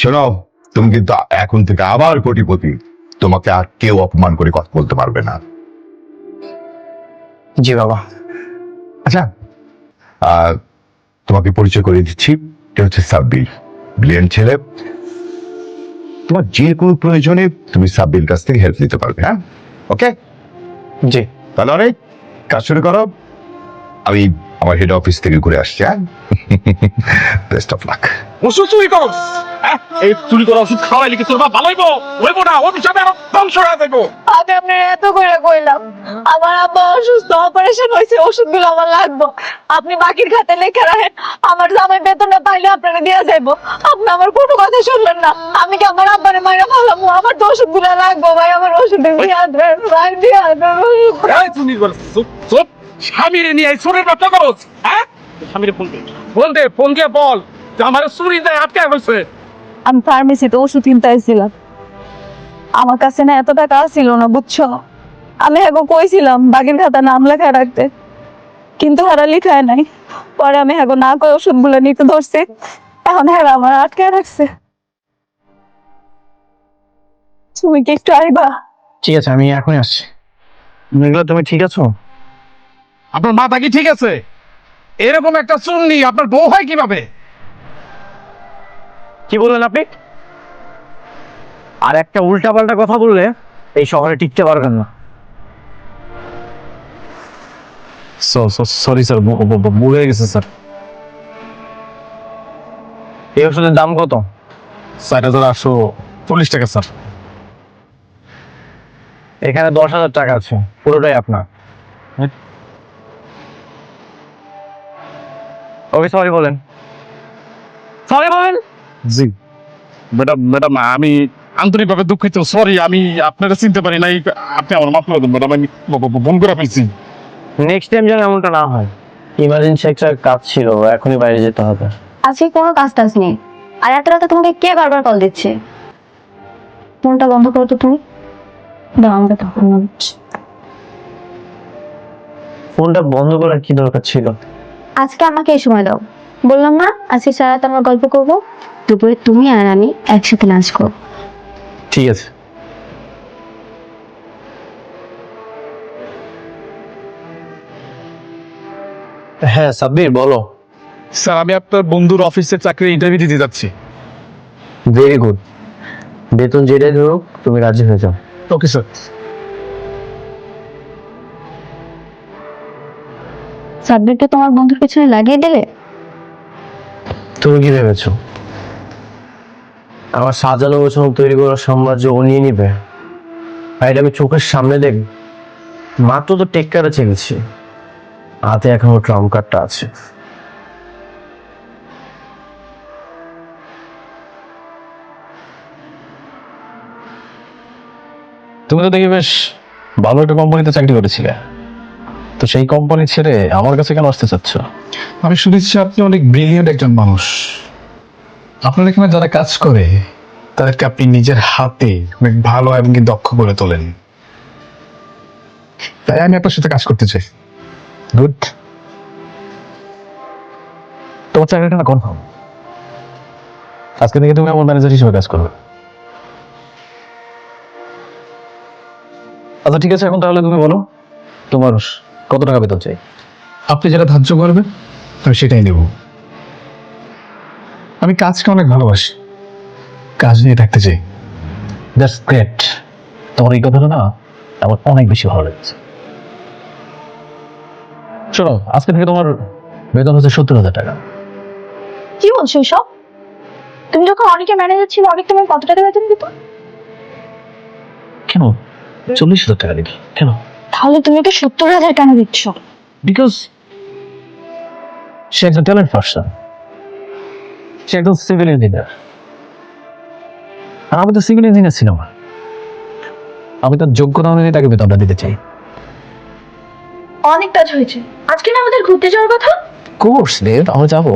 শোনো, তুমি কিন্তু এখন থেকে আবার কোটিপতি। তোমাকে আর কেউ অপমান করে কথা বলতে পারবে না। জি বাবা। আচ্ছা, তোমাকে পরিচয় করে দিচ্ছি, এটা হচ্ছে সাব্বির, ব্রিলিয়ান্ট ছেলে। তোমার যে কোনো প্রয়োজনে তুমি সাব্বির কাছ থেকে হেল্প নিতে পারবে। হ্যাঁ, ওকে? জি। তাহলে অনেক কাজ শুরু করো। আমি আমার হেড অফিস থেকে ঘুরে আসছি। হ্যাঁ, বেস্ট অফ লাক। ওষুধ চুরি করস, এই চুরি করা ওষুধ খাওয়াইলে কি তোর বাপ ভালো হইব? হইব না, অভিশাপে আরো ধ্বংস হয়ে যাইব। আমি আপনার এত করে কইলাম, আমার আব্বা অসুস্থ, অপারেশন হয়েছে, ওষুধগুলো আমার লাগবে, আপনি বাকির খাতে লিখে রাখেন, আমার জামাই বেতনটা পাইলে আপনারা দেওয়া যাইবো। আপনি আমার কোনো কথা শুনলেন না। আমি কি আমার আব্বারে মাইরা ফালামু? আমার তো ওষুধগুলো লাগবে ভাই, আমার ওষুধে দিয়া দেন ভাই, দিয়া দেন। এই চুরি করস, চুপ চুপ। স্বামীরে নিয়ে এই চোরের ব্যবসা করস, হ্যাঁ? স্বামীরে ফোন দে, ফোন দে, ফোন দিয়ে বল যে আমার চুরি দেয় আটকে গেছে। আমি ফার্মেসিতে ওষুধ কিনতে আসছিলাম, আমার কাছে না এত টাকা ছিল না, বুঝছো? আমি এখন কইছিলাম বাগের খাতা নাম লেখায় রাখতে, কিন্তু হারা লিখায় নাই। পরে আমি এখন না কই ওষুধগুলো নিতে ধরছি, এখন হ্যাঁ আমার আটকে রাখছে। তুমি কি একটু আইবা? ঠিক আছে, আমি এখনই আসছি। মেঘলা, তুমি ঠিক আছো? আপনার মাথা কি ঠিক আছে? এরকম একটা চুন্নি আপনার বউ হয় কিভাবে? কি বললেন আপনি? আর একটা উল্টা পাল্টা কথা বললে এই শহরে টিকতে পারবেন না। সরি স্যার, ভুল হয়ে গেছে স্যার। এই ওষুধের দাম কত? 4840 টাকা স্যার। এখানে 10,000 টাকা আছে, পুরোটাই আপনার। ওকে, সরি বলেন, সরি বলেন। জি ম্যাডাম, আমি আন্তরিকভাবে দুঃখিত, সরি, আমি আপনারা চিনতে পারি নাই, আপনি আমার মাফ করে দেন ম্যাডাম, আমি ফোন করে ফেলছি। নেক্সট টাইম যেন এমনটা না হয়। ইমার্জেন্সি একটা কাজ ছিল, এখনই বাইরে যেতে হবে। আজকে কোনো কাজ টাজ নেই, আর এত রাতে তোমাকে কে বারবার কল দিচ্ছে? ফোনটা বন্ধ করো তো তুমি। দাও আমাকে তখন মনে হচ্ছে। ফোনটা বন্ধ করার কি দরকার ছিল? আজকে আমাকে এই সময় দাও, বললাম না আজকে সারারাত আমরা গল্প করবো, দুপুরে তুমি আর আমি একসাথে লাঞ্চ করবো। ঠিক আছে। হ্যাঁ সাব্বির, বলো। স্যার, আমি আপনার বন্ধুর অফিসের চাকরির ইন্টারভিউ দিতে যাচ্ছি। Very good. বেতন যেটাই ধরুক, তুমি রাজি হয়ে যাও। Okay sir. সাবজেক্টটা তোমার বন্ধুর পেছনে লাগিয়ে দিলে। তুমি কি ভেবেছো আমার সাজানো গোছানো তৈরি করার সাম্রাজ্য ও নিয়ে নিবে? আর এটা আমি চোখের সামনে দেখ, মাত্র তো টেক্কারে চেয়েছি, হাতে এখনো ট্রাম্প কার্ডটা আছে। তুমি তো দেখি বেশ ভালো একটা কোম্পানিতে চাকরি করেছিলে, তো সেই কোম্পানি ছেড়ে আমার কাছে কেন আসতে চাচ্ছ? আমি শুনেছি আপনি অনেক ব্রিলিয়েন্ট একজন মানুষ। আপনার এখানে যারা কাজ করে তাদেরকে আপনি নিজের হাতে অনেক ভালো এবং কি দক্ষ করে তোলেন, তাই আমি আপনার সাথে কাজ করতে চাই। গুড। তোমার চাকরিটা না কনফার্ম, আজকে থেকে তুমি আমার ম্যানেজার হিসেবে কাজ করবে। আচ্ছা ঠিক আছে, এখন তাহলে তুমি বলো তোমার কত টাকা বেতন চাই? আপনি যেটা ধার্য করবেন আমি সেটাই নেব। আমি কাজকে অনেক ভালোবাসি, কাজ নিয়ে থাকতে চাই। That's great. তোমার এই কথাটা না আমার অনেক বেশি ভালো লেগেছে। শোনো, আজকে থেকে তোমার বেতন হচ্ছে 70,000 টাকা। কি বলছো সব? তুমি যখন অনেকের ম্যানেজার ছিল, অনেক তোমার কত টাকা বেতন দিত? কেন 40,000 টাকা দিবি কেন? তাহলে তুমি ওকে 70,000 কেন দিচ্ছ? বিকজ সে একজন ট্যালেন্ট পার্সন, সে একজন সিভিল ইঞ্জিনিয়ার, আর আমি তো সিভিল ইঞ্জিনিয়ার ছিলাম না। আমি তার যোগ্যতা অনুযায়ী তাকে বেতনটা দিতে চাই। অনেক কাজ হয়েছে, আজকে না আমাদের ঘুরতে যাওয়ার কথা। কোর্স দেব, আমরা যাবো।